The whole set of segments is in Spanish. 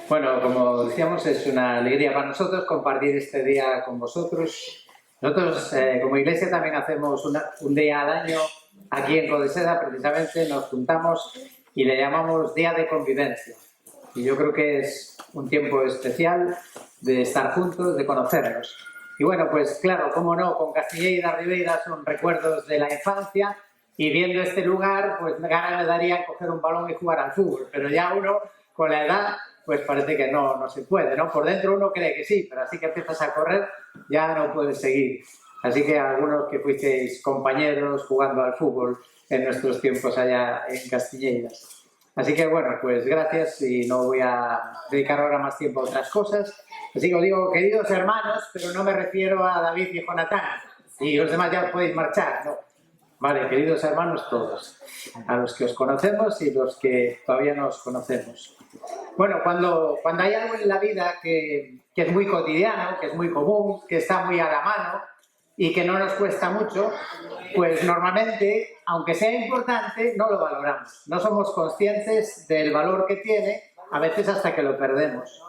Bueno, como decíamos, es una alegría para nosotros compartir este día con vosotros. Nosotros, como iglesia, también hacemos un día al año aquí en Codeseda, precisamente nos juntamos y le llamamos Día de Convivencia. Y yo creo que es un tiempo especial de estar juntos, de conocernos. Y bueno, pues claro, cómo no, con Castilleira Ribeira son recuerdos de la infancia y viendo este lugar, pues gana me daría coger un balón y jugar al fútbol, pero ya uno, con la edad, pues parece que no se puede, ¿no? Por dentro uno cree que sí, pero así que empiezas a correr, ya no puedes seguir. Así que algunos que fuisteis compañeros jugando al fútbol en nuestros tiempos allá en Castilleras. Así que bueno, pues gracias y no voy a dedicar ahora más tiempo a otras cosas. Así que os digo, queridos hermanos, pero no me refiero a David y Jonatán. Y los demás ya os podéis marchar, ¿no? Vale, queridos hermanos todos, a los que os conocemos y los que todavía no os conocemos. Bueno, cuando hay algo en la vida que es muy cotidiano, que es muy común, que está muy a la mano y que no nos cuesta mucho, pues normalmente, aunque sea importante, no lo valoramos. No somos conscientes del valor que tiene, a veces hasta que lo perdemos.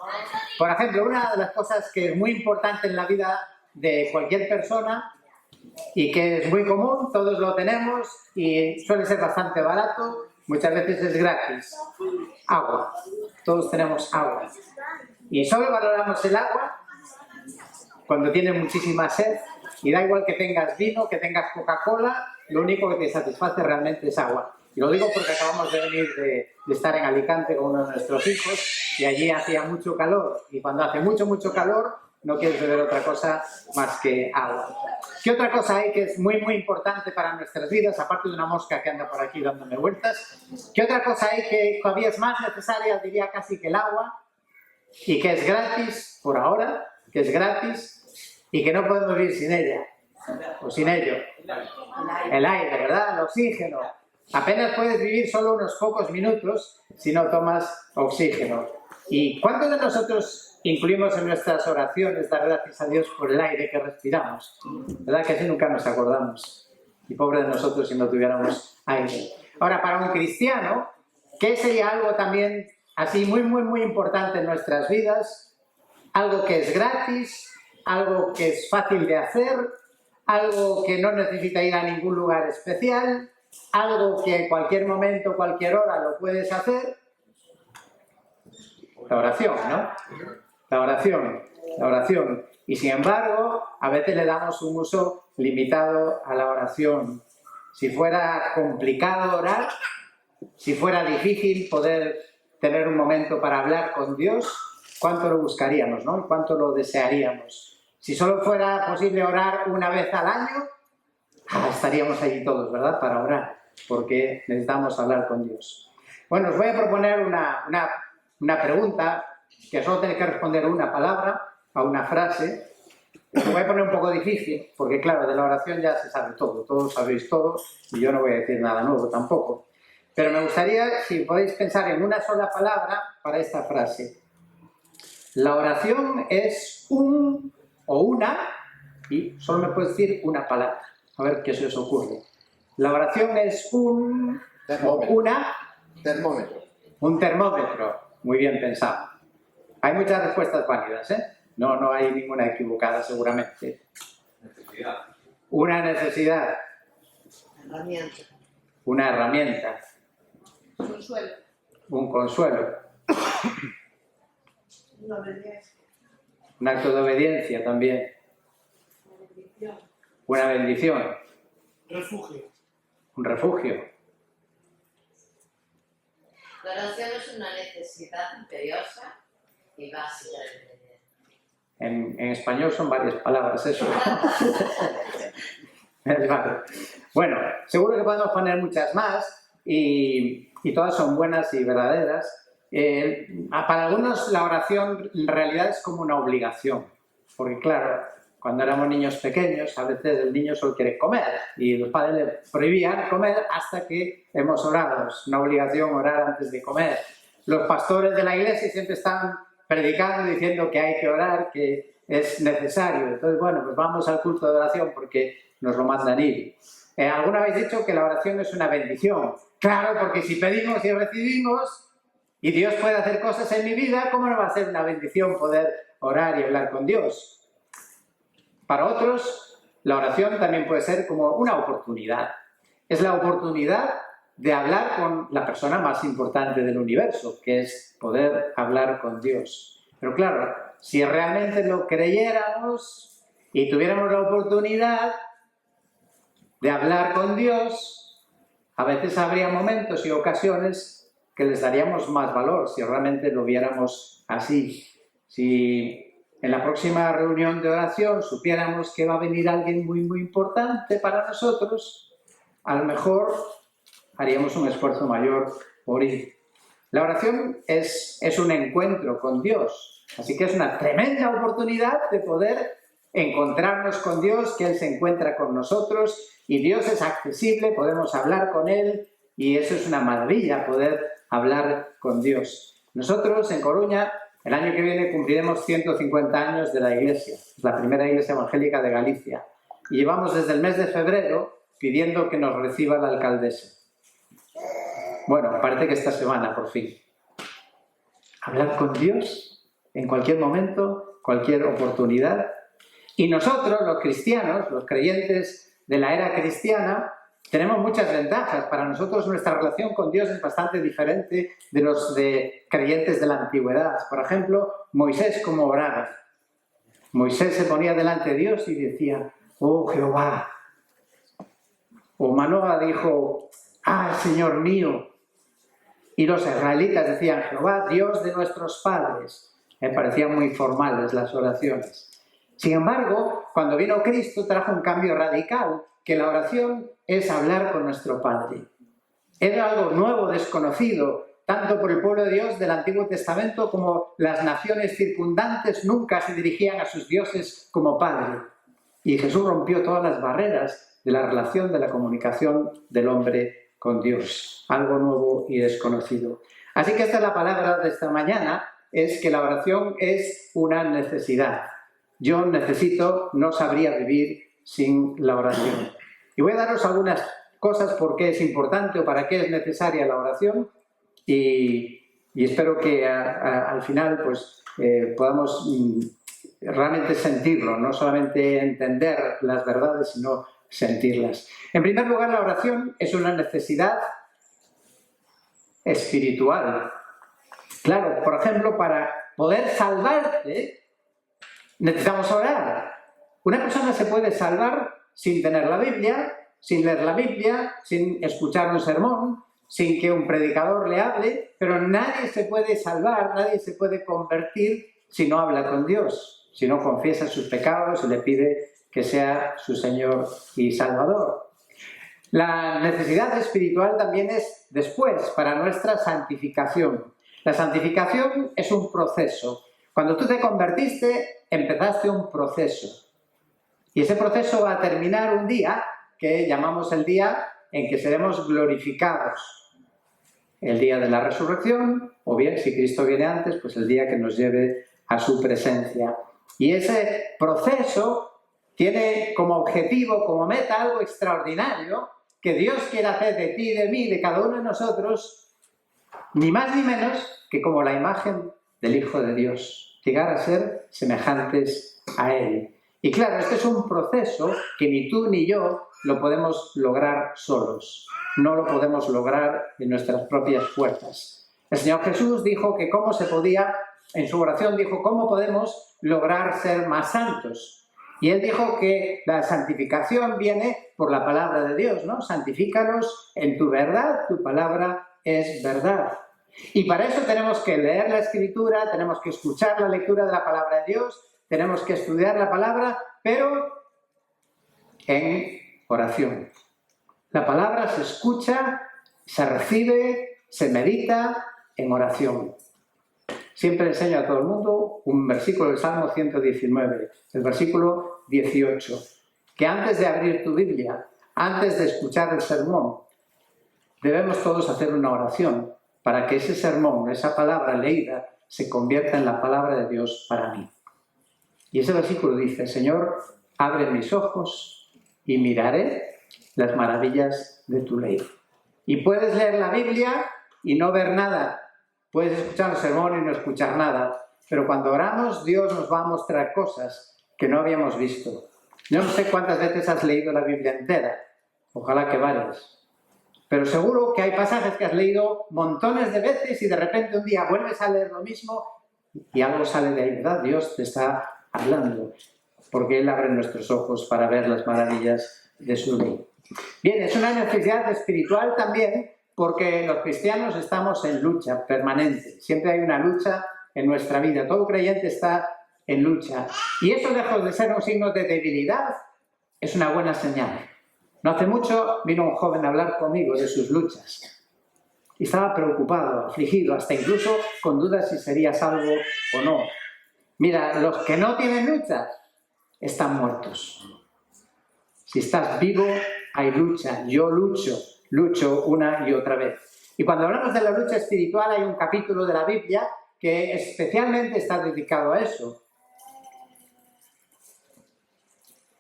Por ejemplo, una de las cosas que es muy importante en la vida de cualquier persona y que es muy común, todos lo tenemos y suele ser bastante barato, muchas veces es gratis. Agua. Todos tenemos agua. Y solo valoramos el agua cuando tienes muchísima sed y da igual que tengas vino, que tengas Coca-Cola, lo único que te satisface realmente es agua. Y lo digo porque acabamos de venir de estar en Alicante con uno de nuestros hijos y allí hacía mucho calor y cuando hace mucho calor no quieres beber otra cosa más que agua. ¿Qué otra cosa hay que es muy importante para nuestras vidas, aparte de una mosca que anda por aquí dándome vueltas? ¿Qué otra cosa hay que todavía es más necesaria, diría casi que el agua, y que es gratis por ahora, que es gratis y que no podemos vivir sin ella, o sin ello? El aire, ¿verdad? El oxígeno. Apenas puedes vivir solo unos pocos minutos si no tomas oxígeno. ¿Y cuántos de nosotros incluimos en nuestras oraciones dar gracias a Dios por el aire que respiramos? ¿Verdad que así nunca nos acordamos? Y pobre de nosotros si no tuviéramos aire. Ahora, para un cristiano, ¿qué sería algo también así muy importante en nuestras vidas? Algo que es gratis, algo que es fácil de hacer, algo que no necesita ir a ningún lugar especial, algo que en cualquier momento, cualquier hora lo puedes hacer. La oración, ¿no? La oración. Y sin embargo, a veces le damos un uso limitado a la oración. Si fuera complicado orar, si fuera difícil poder tener un momento para hablar con Dios, ¿cuánto lo buscaríamos, no? ¿Cuánto lo desearíamos? Si solo fuera posible orar una vez al año, estaríamos allí todos, ¿verdad? Para orar, porque necesitamos hablar con Dios. Bueno, os voy a proponer una pregunta que solo tenéis que responder una palabra a una frase. Os voy a poner un poco difícil, porque claro, de la oración ya se sabe todo, todos sabéis todo, y yo no voy a decir nada nuevo tampoco. Pero me gustaría, si podéis pensar en una sola palabra para esta frase. La oración es un o una, y solo me puedes decir una palabra. A ver qué se os ocurre. La oración es un termómetro. o una... Termómetro. Un termómetro. Muy bien pensado. Hay muchas respuestas válidas, ¿eh? No hay ninguna equivocada, seguramente. Necesidad. Una necesidad. Herramienta. Una herramienta. Consuelo. Un consuelo. Una obediencia. Un acto de obediencia también. Una bendición. Una bendición. Refugio. Un refugio. La oración es una necesidad imperiosa y básica de la vida. En español son varias palabras eso. Bueno, seguro que podemos poner muchas más y todas son buenas y verdaderas. Para algunos la oración en realidad es como una obligación, porque claro, cuando éramos niños pequeños a veces el niño solo quiere comer y los padres le prohibían comer hasta que hemos orado. Es una obligación orar antes de comer. Los pastores de la iglesia siempre están predicando diciendo que hay que orar, que es necesario. Entonces, bueno, pues vamos al culto de oración porque nos lo mandan ir. ¿Alguna vez dicho que la oración es una bendición? Claro, porque si pedimos y recibimos, y Dios puede hacer cosas en mi vida, ¿cómo no va a ser una bendición poder orar y hablar con Dios? Para otros, la oración también puede ser como una oportunidad. Es la oportunidad de hablar con la persona más importante del universo, que es poder hablar con Dios. Pero claro, si realmente lo creyéramos y tuviéramos la oportunidad de hablar con Dios, a veces habría momentos y ocasiones que les daríamos más valor si realmente lo viéramos así. Si en la próxima reunión de oración supiéramos que va a venir alguien muy, muy importante para nosotros, a lo mejor haríamos un esfuerzo mayor por ir. La oración es un encuentro con Dios, así que es una tremenda oportunidad de poder encontrarnos con Dios, que Él se encuentra con nosotros y Dios es accesible, podemos hablar con Él y eso es una maravilla, poder hablar con Dios. Nosotros en Coruña, el año que viene cumpliremos 150 años de la iglesia, es la primera iglesia evangélica de Galicia y llevamos desde el mes de febrero pidiendo que nos reciba la alcaldesa. Bueno, parece que esta semana, por fin. Hablar con Dios en cualquier momento, cualquier oportunidad. Y nosotros, los cristianos, los creyentes de la era cristiana, tenemos muchas ventajas. Para nosotros nuestra relación con Dios es bastante diferente de los de creyentes de la antigüedad. Por ejemplo, Moisés, ¿cómo oraba? Moisés se ponía delante de Dios y decía, oh Jehová. O Manoah dijo, ah, Señor mío. Y los israelitas decían, Jehová, Dios de nuestros padres. Me parecían muy formales las oraciones. Sin embargo, cuando vino Cristo trajo un cambio radical, que la oración es hablar con nuestro Padre. Era algo nuevo, desconocido, tanto por el pueblo de Dios del Antiguo Testamento como las naciones circundantes nunca se dirigían a sus dioses como Padre. Y Jesús rompió todas las barreras de la relación, de la comunicación del hombre con Dios, algo nuevo y desconocido. Así que esta es la palabra de esta mañana, es que la oración es una necesidad. Yo necesito, no sabría vivir sin la oración. Y voy a daros algunas cosas por qué es importante o para qué es necesaria la oración y espero que al final pues, podamos realmente sentirlo, no solamente entender las verdades, sino sentirlas. En primer lugar, la oración es una necesidad espiritual. Claro, por ejemplo, para poder salvarte, necesitamos orar. Una persona se puede salvar sin tener la Biblia, sin leer la Biblia, sin escuchar un sermón, sin que un predicador le hable, pero nadie se puede salvar, nadie se puede convertir si no habla con Dios, si no confiesa sus pecados y le pide que sea su Señor y Salvador. La necesidad espiritual también es después, para nuestra santificación. La santificación es un proceso. Cuando tú te convertiste, empezaste un proceso. Y ese proceso va a terminar un día que llamamos el día en que seremos glorificados. El día de la resurrección, o bien, si Cristo viene antes, pues el día que nos lleve a su presencia. Y ese proceso tiene como objetivo, como meta, algo extraordinario que Dios quiere hacer de ti, de mí, de cada uno de nosotros, ni más ni menos que como la imagen del Hijo de Dios, llegar a ser semejantes a Él. Y claro, este es un proceso que ni tú ni yo lo podemos lograr solos, no lo podemos lograr en nuestras propias fuerzas. El Señor Jesús dijo que cómo se podía, en su oración dijo, ¿cómo podemos lograr ser más santos? Y Él dijo que la santificación viene por la palabra de Dios, ¿no? Santifícanos en tu verdad, tu palabra es verdad. Y para eso tenemos que leer la Escritura, tenemos que escuchar la lectura de la palabra de Dios, tenemos que estudiar la palabra, pero en oración. La palabra se escucha, se recibe, se medita en oración. Siempre enseño a todo el mundo un versículo del Salmo 119, el versículo 18, que antes de abrir tu Biblia, antes de escuchar el sermón, debemos todos hacer una oración para que ese sermón, esa palabra leída, se convierta en la palabra de Dios para mí. Y ese versículo dice, Señor, abre mis ojos y miraré las maravillas de tu ley. Y puedes leer la Biblia y no ver nada, puedes escuchar un sermón y no escuchar nada, pero cuando oramos, Dios nos va a mostrar cosas que no habíamos visto. Yo no sé cuántas veces has leído la Biblia entera, ojalá que varias, pero seguro que hay pasajes que has leído montones de veces y de repente un día vuelves a leer lo mismo y algo sale de ahí, ¿verdad? Dios te está hablando, porque Él abre nuestros ojos para ver las maravillas de su ley. Bien, es una necesidad espiritual también, porque los cristianos estamos en lucha permanente. Siempre hay una lucha en nuestra vida. Todo creyente está en lucha. Y eso, lejos de ser un signo de debilidad, es una buena señal. No hace mucho vino un joven a hablar conmigo de sus luchas. Y estaba preocupado, afligido, hasta incluso con dudas si sería salvo o no. Mira, los que no tienen lucha están muertos. Si estás vivo, hay lucha. Yo lucho una y otra vez. Y cuando hablamos de la lucha espiritual, hay un capítulo de la Biblia que especialmente está dedicado a eso.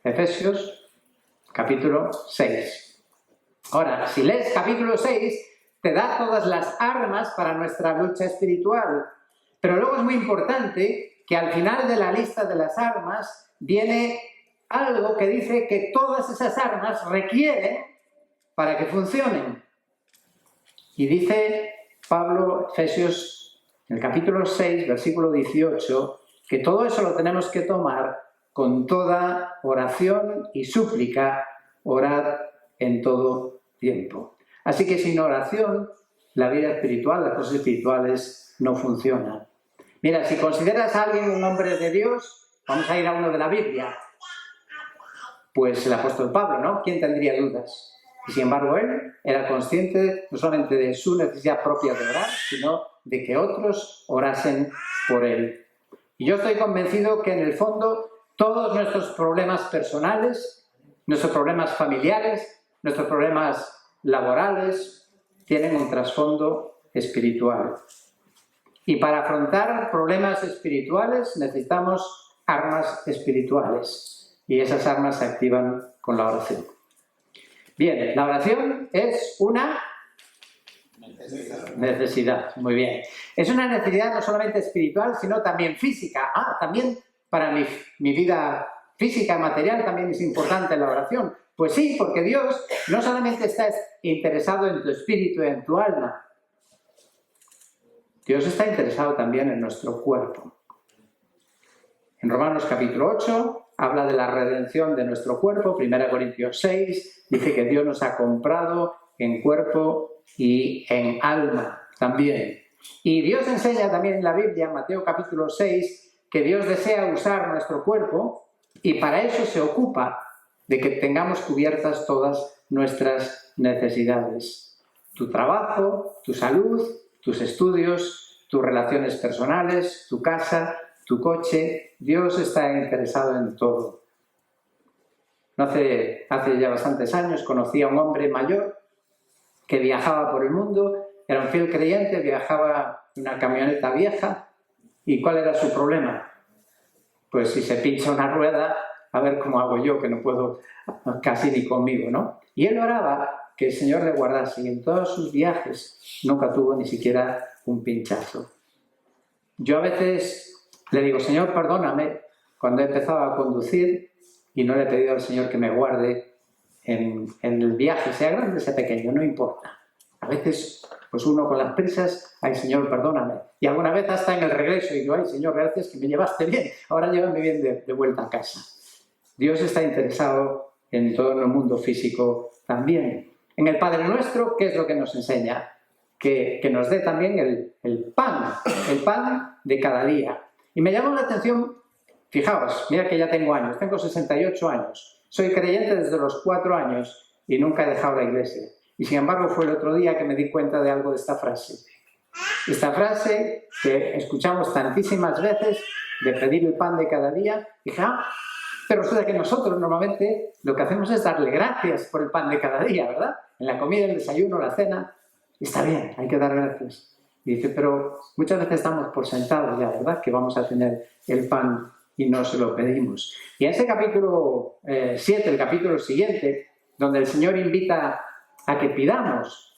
Efesios, capítulo 6. Ahora, si lees capítulo 6, te da todas las armas para nuestra lucha espiritual. Pero luego es muy importante que al final de la lista de las armas viene algo que dice que todas esas armas requieren para que funcionen. Y dice Pablo, Efesios, en el capítulo 6, versículo 18, que todo eso lo tenemos que tomar con toda oración y súplica, orad en todo tiempo. Así que sin oración, la vida espiritual, las cosas espirituales no funcionan. Mira, si consideras a alguien un hombre de Dios, vamos a ir a uno de la Biblia. Pues el apóstol Pablo, ¿no? ¿Quién tendría dudas? Y sin embargo, él era consciente no solamente de su necesidad propia de orar, sino de que otros orasen por él. Y yo estoy convencido que en el fondo todos nuestros problemas personales, nuestros problemas familiares, nuestros problemas laborales, tienen un trasfondo espiritual. Y para afrontar problemas espirituales necesitamos armas espirituales. Y esas armas se activan con la oración. Bien, la oración es una necesidad. Muy bien. Es una necesidad no solamente espiritual, sino también física. También para mi vida física y material también es importante la oración. Pues sí, porque Dios no solamente está interesado en tu espíritu y en tu alma. Dios está interesado también en nuestro cuerpo. En Romanos capítulo 8 habla de la redención de nuestro cuerpo. 1 Corintios 6 dice que Dios nos ha comprado en cuerpo y en alma también. Y Dios enseña también en la Biblia, en Mateo capítulo 6, que Dios desea usar nuestro cuerpo y para eso se ocupa de que tengamos cubiertas todas nuestras necesidades. Tu trabajo, tu salud, tus estudios, tus relaciones personales, tu casa, tu coche. Dios está interesado en todo. Hace ya bastantes años conocí a un hombre mayor que viajaba por el mundo, era un fiel creyente, viajaba en una camioneta vieja. ¿Y cuál era su problema? Pues si se pincha una rueda, a ver cómo hago yo, que no puedo casi ni conmigo, ¿no? Y él oraba que el Señor le guardase y en todos sus viajes nunca tuvo ni siquiera un pinchazo. Yo a veces le digo, Señor, perdóname, cuando he empezado a conducir y no le he pedido al Señor que me guarde en el viaje, sea grande, sea pequeño, no importa. A veces, pues uno con las prisas, ay, Señor, perdóname. Y alguna vez hasta en el regreso, y digo, ay, Señor, gracias que me llevaste bien, ahora llévame bien de vuelta a casa. Dios está interesado en todo el mundo físico también. En el Padre Nuestro, ¿qué es lo que nos enseña? Que nos dé también el pan de cada día. Y me llamó la atención, fijaos, mira que ya tengo años, tengo 68 años, soy creyente desde los 4 años y nunca he dejado la iglesia. Y sin embargo fue el otro día que me di cuenta de algo de esta frase. Esta frase que escuchamos tantísimas veces de pedir el pan de cada día, dije, pero resulta que nosotros normalmente lo que hacemos es darle gracias por el pan de cada día, ¿verdad? En la comida, el desayuno, la cena, está bien, hay que dar gracias. Y dice, pero muchas veces estamos por sentados ya, ¿verdad? Que vamos a tener el pan y no se lo pedimos. Y en ese capítulo 7, el capítulo siguiente, donde el Señor invita a que pidamos,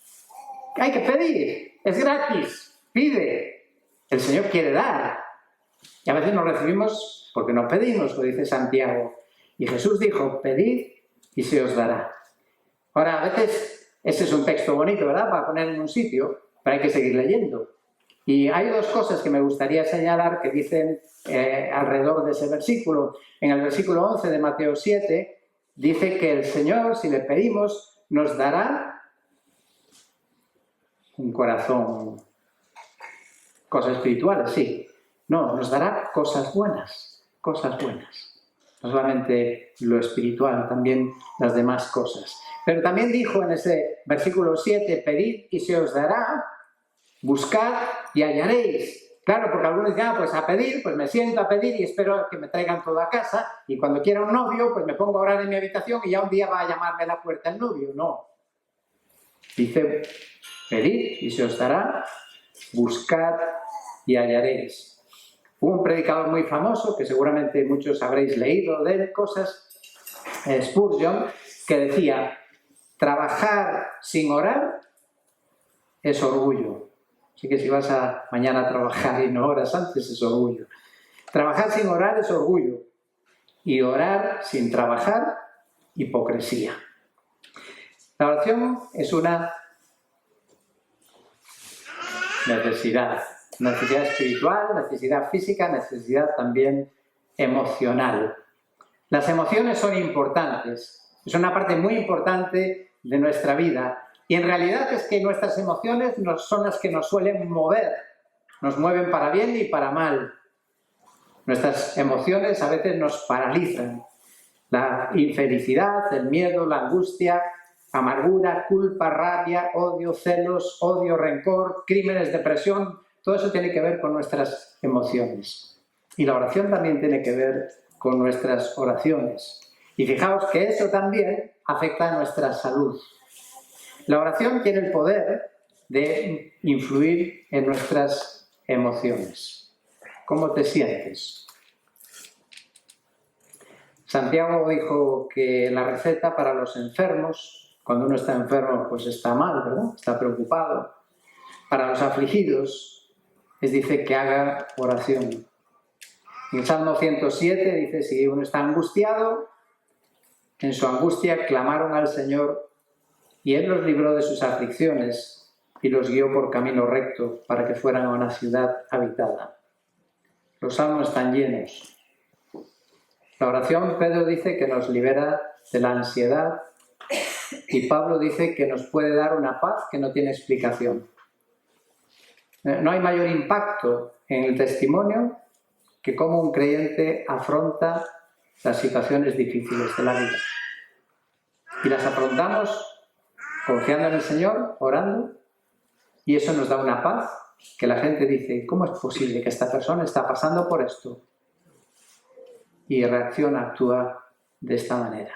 hay que pedir, es gratis. pide. El Señor quiere dar. Y a veces no recibimos porque no pedimos, lo dice Santiago. Y Jesús dijo, pedid y se os dará. Ahora, a veces, ese es un texto bonito, ¿verdad?, para poner en un sitio, pero hay que seguir leyendo. Y hay dos cosas que me gustaría señalar que dicen alrededor de ese versículo. En el versículo 11 de Mateo 7, dice que el Señor, si le pedimos, nos dará un corazón. Cosas espirituales, sí. No, nos dará cosas buenas, cosas buenas. No solamente lo espiritual, también las demás cosas. Pero también dijo en ese versículo 7, pedid y se os dará, buscad y hallaréis. Claro, porque algunos dicen, pues a pedir, pues me siento a pedir y espero que me traigan todo a casa, y cuando quiera un novio, pues me pongo a orar en mi habitación y ya un día va a llamarme a la puerta el novio. No. Dice, pedid y se os dará, buscad y hallaréis. Hubo un predicador muy famoso, que seguramente muchos habréis leído de él cosas, Spurgeon, que decía, trabajar sin orar es orgullo. Así que si vas mañana a trabajar y no oras antes, es orgullo. Trabajar sin orar es orgullo. Y orar sin trabajar, hipocresía. La oración es una necesidad. Necesidad espiritual, necesidad física, necesidad también emocional. Las emociones son importantes. Es una parte muy importante de nuestra vida. Y en realidad es que nuestras emociones son las que nos suelen mover. Nos mueven para bien y para mal. Nuestras emociones a veces nos paralizan. La infelicidad, el miedo, la angustia, amargura, culpa, rabia, odio, celos, odio, rencor, crímenes, depresión, todo eso tiene que ver con nuestras emociones. Y la oración también tiene que ver con nuestras oraciones. Y fijaos que eso también afecta a nuestra salud. La oración tiene el poder de influir en nuestras emociones. ¿Cómo te sientes? Santiago dijo que la receta para los enfermos, cuando uno está enfermo, pues está mal, ¿verdad? Está preocupado. Para los afligidos, les dice que haga oración. En el Salmo 107 dice, si uno está angustiado, en su angustia clamaron al Señor y Él los libró de sus aflicciones y los guió por camino recto para que fueran a una ciudad habitada. Los salmos están llenos. La oración, Pedro dice que nos libera de la ansiedad y Pablo dice que nos puede dar una paz que no tiene explicación. No hay mayor impacto en el testimonio que cómo un creyente afronta las situaciones difíciles de la vida. Y las afrontamos confiando en el Señor, orando, y eso nos da una paz que la gente dice, ¿cómo es posible que esta persona está pasando por esto? Y reacciona, actúa de esta manera.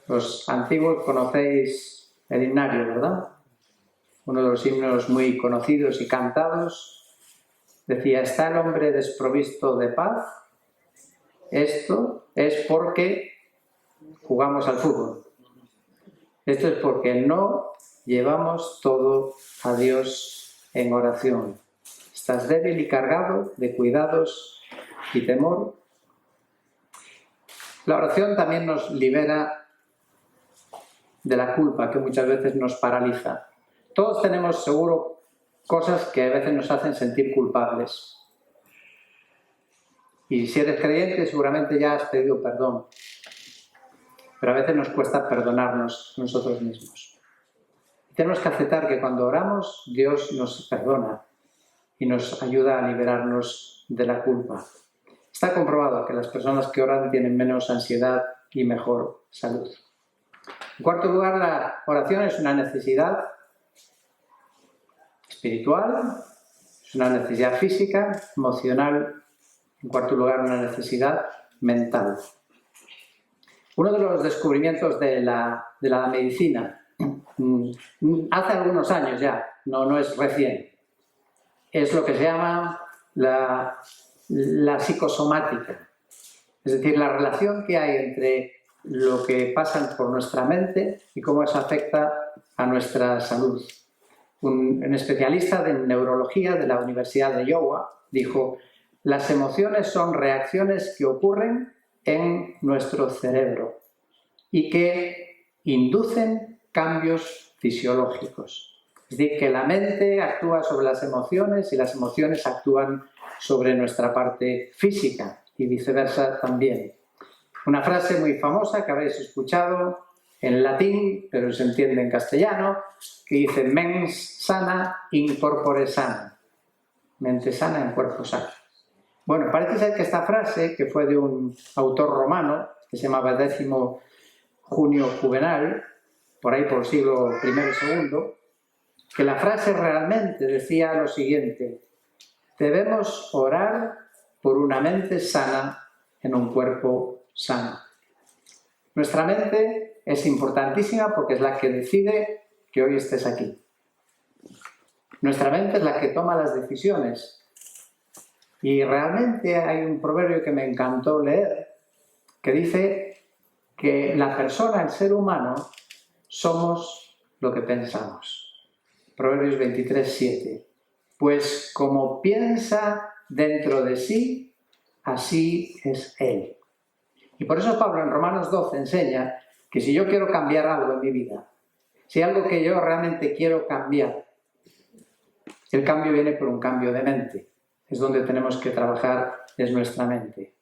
Los antiguos conocéis el himnario, ¿verdad? Uno de los himnos muy conocidos y cantados decía, ¿está el hombre desprovisto de paz? Esto es porque jugamos al fútbol. Esto es porque no llevamos todo a Dios en oración. Estás débil y cargado de cuidados y temor. La oración también nos libera de la culpa que muchas veces nos paraliza. Todos tenemos seguro cosas que a veces nos hacen sentir culpables. Y si eres creyente seguramente ya has pedido perdón. Pero a veces nos cuesta perdonarnos nosotros mismos. Tenemos que aceptar que cuando oramos, Dios nos perdona y nos ayuda a liberarnos de la culpa. Está comprobado que las personas que oran tienen menos ansiedad y mejor salud. En cuarto lugar, la oración es una necesidad espiritual, es una necesidad física, emocional, en cuarto lugar, una necesidad mental. Uno de los descubrimientos de la medicina, hace algunos años ya, no es recién, es lo que se llama la psicosomática, es decir, la relación que hay entre lo que pasa por nuestra mente y cómo eso afecta a nuestra salud. un especialista de neurología de la Universidad de Iowa, dijo: las emociones son reacciones que ocurren en nuestro cerebro y que inducen cambios fisiológicos. Es decir, que la mente actúa sobre las emociones y las emociones actúan sobre nuestra parte física y viceversa también. Una frase muy famosa que habréis escuchado en latín, pero se entiende en castellano, que dice: mens sana in corpore sano. Mente sana en cuerpo sano. Bueno, parece ser que esta frase, que fue de un autor romano, que se llamaba Décimo Junio Juvenal, por ahí por el siglo I y II, que la frase realmente decía lo siguiente: debemos orar por una mente sana en un cuerpo sano. Nuestra mente es importantísima porque es la que decide que hoy estés aquí. Nuestra mente es la que toma las decisiones. Y realmente hay un proverbio que me encantó leer, que dice que la persona, el ser humano, somos lo que pensamos. Proverbios 23:7. Pues como piensa dentro de sí, así es él. Y por eso Pablo en Romanos 12 enseña que si yo quiero cambiar algo en mi vida, si hay algo que yo realmente quiero cambiar, el cambio viene por un cambio de mente. Es donde tenemos que trabajar, es nuestra mente.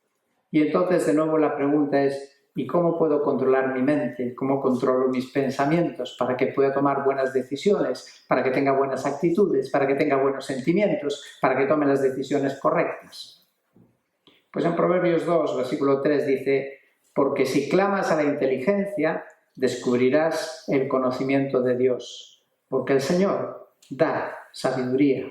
Y entonces, de nuevo, la pregunta es: ¿y cómo puedo controlar mi mente? ¿Cómo controlo mis pensamientos para que pueda tomar buenas decisiones, para que tenga buenas actitudes, para que tenga buenos sentimientos, para que tome las decisiones correctas? Pues en Proverbios 2, versículo 3 dice: porque si clamas a la inteligencia, descubrirás el conocimiento de Dios, porque el Señor da sabiduría.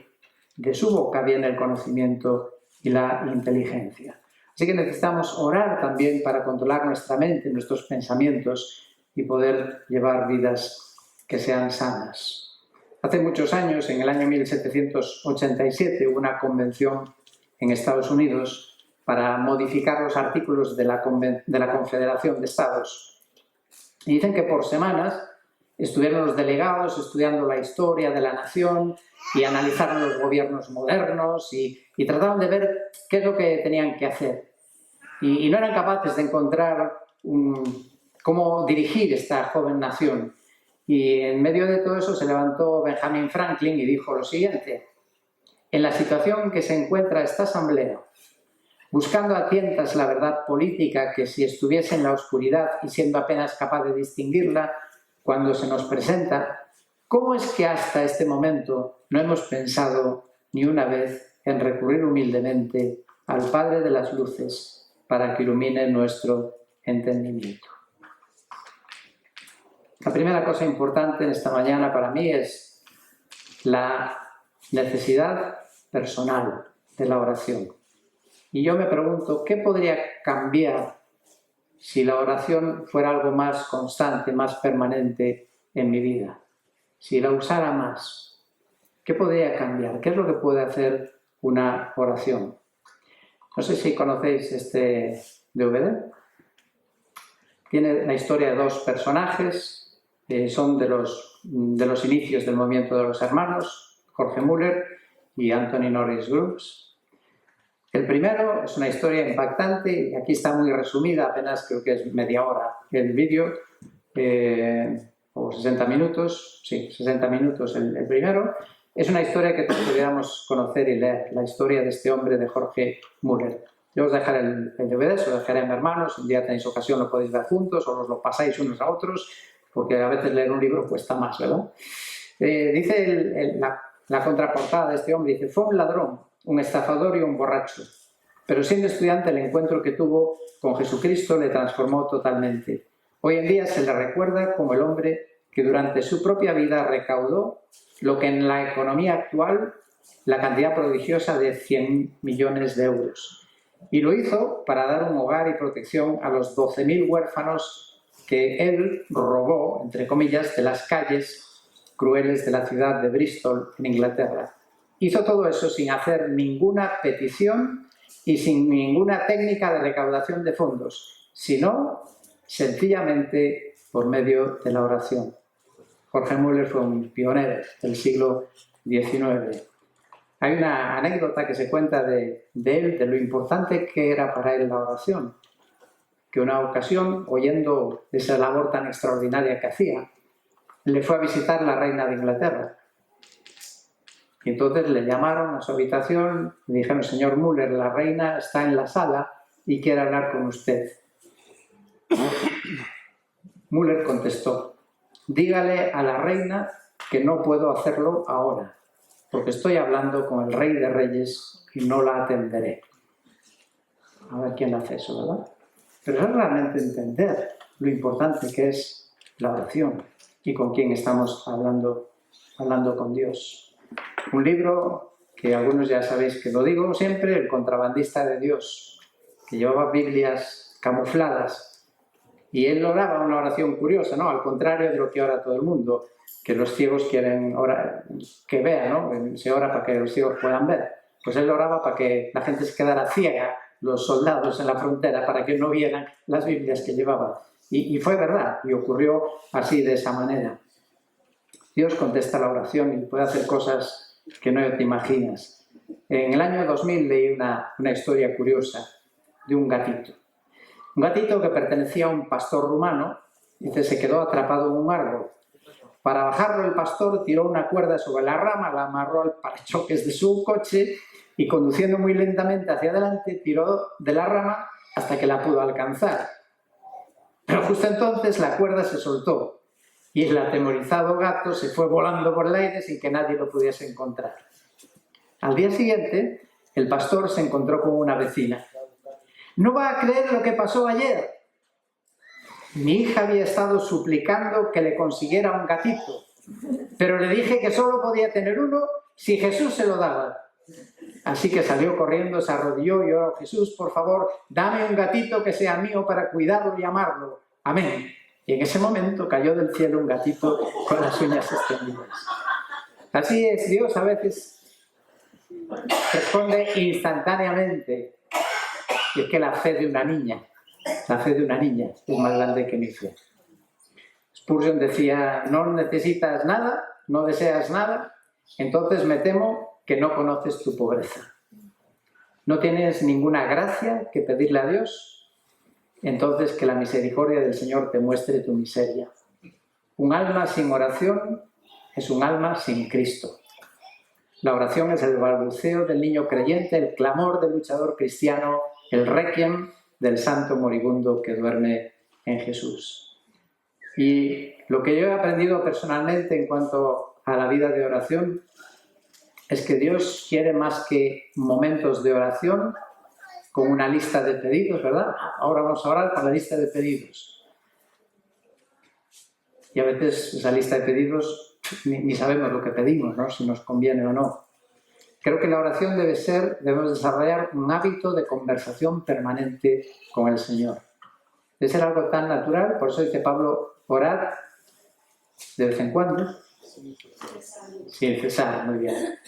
De su boca viene el conocimiento y la inteligencia. Así que necesitamos orar también para controlar nuestra mente, nuestros pensamientos y poder llevar vidas que sean sanas. Hace muchos años, en el año 1787, hubo una convención en Estados Unidos para modificar los artículos de la Confederación de Estados. Y dicen que por semanas estuvieron los delegados estudiando la historia de la nación y analizaron los gobiernos modernos y trataban de ver qué es lo que tenían que hacer. Y no eran capaces de encontrar cómo dirigir esta joven nación. Y en medio de todo eso se levantó Benjamin Franklin y dijo lo siguiente: en la situación en que se encuentra esta asamblea, buscando a tientas la verdad política que si estuviese en la oscuridad y siendo apenas capaz de distinguirla cuando se nos presenta, ¿cómo es que hasta este momento no hemos pensado ni una vez en recurrir humildemente al Padre de las Luces para que ilumine nuestro entendimiento? La primera cosa importante en esta mañana para mí es la necesidad personal de la oración. Y yo me pregunto, ¿qué podría cambiar si la oración fuera algo más constante, más permanente en mi vida? Si la usara más, ¿qué podría cambiar? ¿Qué es lo que puede hacer una oración? No sé si conocéis este DVD. Tiene la historia de dos personajes, son de los inicios del movimiento de los hermanos, Jorge Müller y Anthony Norris Grubbs. El primero es una historia impactante y aquí está muy resumida, apenas creo que es media hora el vídeo, o 60 minutos, sí, 60 minutos el primero. Es una historia que todos deberíamos conocer y leer, la historia de este hombre, de Jorge Müller. Yo os dejaré el DVD, os lo dejaré a mis hermanos, un día tenéis ocasión lo podéis ver juntos o os lo pasáis unos a otros, porque a veces leer un libro cuesta más, ¿verdad? Dice la contraportada de este hombre, dice: fue un ladrón, un estafador y un borracho, pero siendo estudiante el encuentro que tuvo con Jesucristo le transformó totalmente. Hoy en día se le recuerda como el hombre que durante su propia vida recaudó lo que en la economía actual la cantidad prodigiosa de 100 millones de euros. Y lo hizo para dar un hogar y protección a los 12.000 huérfanos que él robó, entre comillas, de las calles crueles de la ciudad de Bristol, en Inglaterra. Hizo todo eso sin hacer ninguna petición y sin ninguna técnica de recaudación de fondos, sino sencillamente por medio de la oración. Jorge Müller fue un pionero del siglo XIX. Hay una anécdota que se cuenta de él, de lo importante que era para él la oración. Que una ocasión, oyendo esa labor tan extraordinaria que hacía, le fue a visitar la reina de Inglaterra. Y entonces le llamaron a su habitación y dijeron: señor Müller, la reina está en la sala y quiere hablar con usted. Müller contestó: dígale a la reina que no puedo hacerlo ahora, porque estoy hablando con el Rey de Reyes y no la atenderé. A ver quién hace eso, ¿verdad? Pero es realmente entender lo importante que es la oración y con quién estamos hablando con Dios. Un libro que algunos ya sabéis que lo digo siempre, El contrabandista de Dios, que llevaba Biblias camufladas y él oraba una oración curiosa, ¿no? Al contrario de lo que ora todo el mundo, que los ciegos quieren orar, que vean, ¿no? Se ora para que los ciegos puedan ver. Pues él oraba para que la gente se quedara ciega, los soldados en la frontera, para que no vieran las Biblias que llevaba. Y fue verdad, y ocurrió así, de esa manera. Dios contesta la oración y puede hacer cosas que no te imaginas. En el año 2000 leí una historia curiosa de un gatito. Un gatito que pertenecía a un pastor rumano, y se quedó atrapado en un árbol. Para bajarlo, el pastor tiró una cuerda sobre la rama, la amarró al parachoques de su coche y, conduciendo muy lentamente hacia adelante, tiró de la rama hasta que la pudo alcanzar. Pero justo entonces la cuerda se soltó y el atemorizado gato se fue volando por el aire sin que nadie lo pudiese encontrar. Al día siguiente, el pastor se encontró con una vecina. «No va a creer lo que pasó ayer. Mi hija había estado suplicando que le consiguiera un gatito, pero le dije que solo podía tener uno si Jesús se lo daba. Así que salió corriendo, se arrodilló y oró: Jesús, por favor, dame un gatito que sea mío para cuidarlo y amarlo. Amén». Y en ese momento cayó del cielo un gatito con las uñas extendidas. Así es, Dios a veces responde instantáneamente. Y es que la fe de una niña es más grande que mi fe. Spurgeon decía: no necesitas nada, no deseas nada, entonces me temo que no conoces tu pobreza. No tienes ninguna gracia que pedirle a Dios, entonces que la misericordia del Señor te muestre tu miseria. Un alma sin oración es un alma sin Cristo. La oración es el balbuceo del niño creyente, el clamor del luchador cristiano, el requiem del santo moribundo que duerme en Jesús. Y lo que yo he aprendido personalmente en cuanto a la vida de oración es que Dios quiere más que momentos de oración con una lista de pedidos, ¿verdad? Ahora vamos a orar con la lista de pedidos. Y a veces esa lista de pedidos ni sabemos lo que pedimos, ¿no? Si nos conviene o no. Creo que la oración debemos desarrollar un hábito de conversación permanente con el Señor. Debe ser algo tan natural, por eso dice Pablo: orad de vez en cuando, sin cesar, muy bien.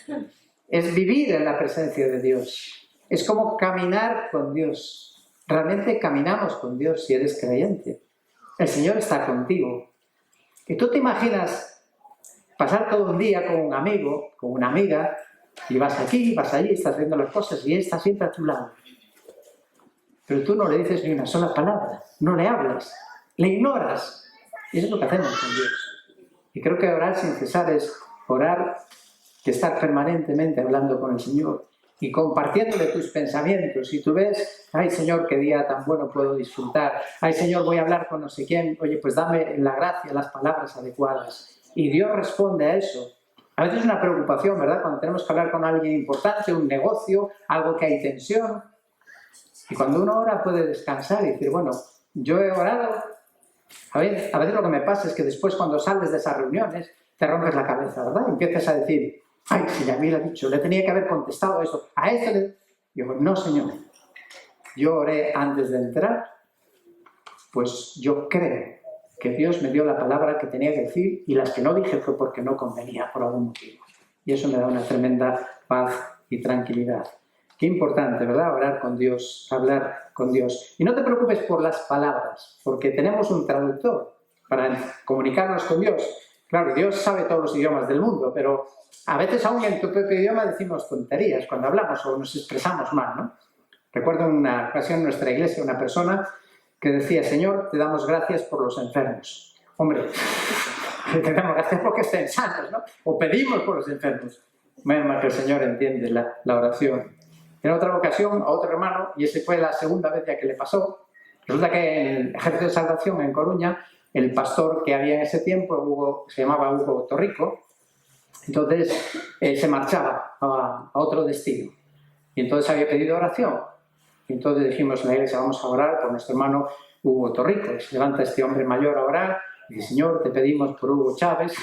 Es vivir en la presencia de Dios. Es como caminar con Dios. Realmente caminamos con Dios si eres creyente. El Señor está contigo. Y tú te imaginas pasar todo un día con un amigo, con una amiga, y vas aquí, vas allí, estás haciendo las cosas y Él está siempre a tu lado. Pero tú no le dices ni una sola palabra, no le hablas, le ignoras. Y eso es lo que hacemos con Dios. Y creo que orar sin cesar es orar, que estar permanentemente hablando con el Señor y compartiéndole tus pensamientos. Y tú ves: ay, Señor, qué día tan bueno puedo disfrutar. Ay, Señor, voy a hablar con no sé quién. Oye, pues dame la gracia, las palabras adecuadas. Y Dios responde a eso. A veces es una preocupación, ¿verdad? Cuando tenemos que hablar con alguien importante, un negocio, algo que hay tensión. Y cuando uno ora puede descansar y decir: bueno, yo he orado. A veces lo que me pasa es que después, cuando sales de esas reuniones, te rompes la cabeza, ¿verdad? Y empiezas a decir: ay, si ya me lo ha dicho, le tenía que haber contestado eso. A esto le... Digo: no, Señor. Yo oré antes de entrar, pues yo creo que Dios me dio la palabra que tenía que decir, y las que no dije fue porque no convenía por algún motivo. Y eso me da una tremenda paz y tranquilidad. Qué importante, ¿verdad? Orar con Dios, hablar con Dios. Y no te preocupes por las palabras, porque tenemos un traductor para comunicarnos con Dios, Claro, Dios sabe todos los idiomas del mundo, pero a veces aún en tu propio idioma decimos tonterías cuando hablamos o nos expresamos mal, ¿no? Recuerdo una ocasión en nuestra iglesia una persona que decía: Señor, te damos gracias por los enfermos. Hombre, te damos gracias porque estén sanos, ¿no? O pedimos por los enfermos. Menos mal que el Señor entiende la oración. En otra ocasión, a otro hermano, y esa fue la segunda vez ya que le pasó, resulta que en el Ejército de Salvación en Coruña, el pastor que había en ese tiempo, se llamaba Hugo Torrico, entonces se marchaba a otro destino. Y entonces había pedido oración. Y entonces dijimos en la iglesia: vamos a orar por nuestro hermano Hugo Torrico. Y se levanta este hombre mayor a orar y dice: Señor, te pedimos por Hugo Chávez,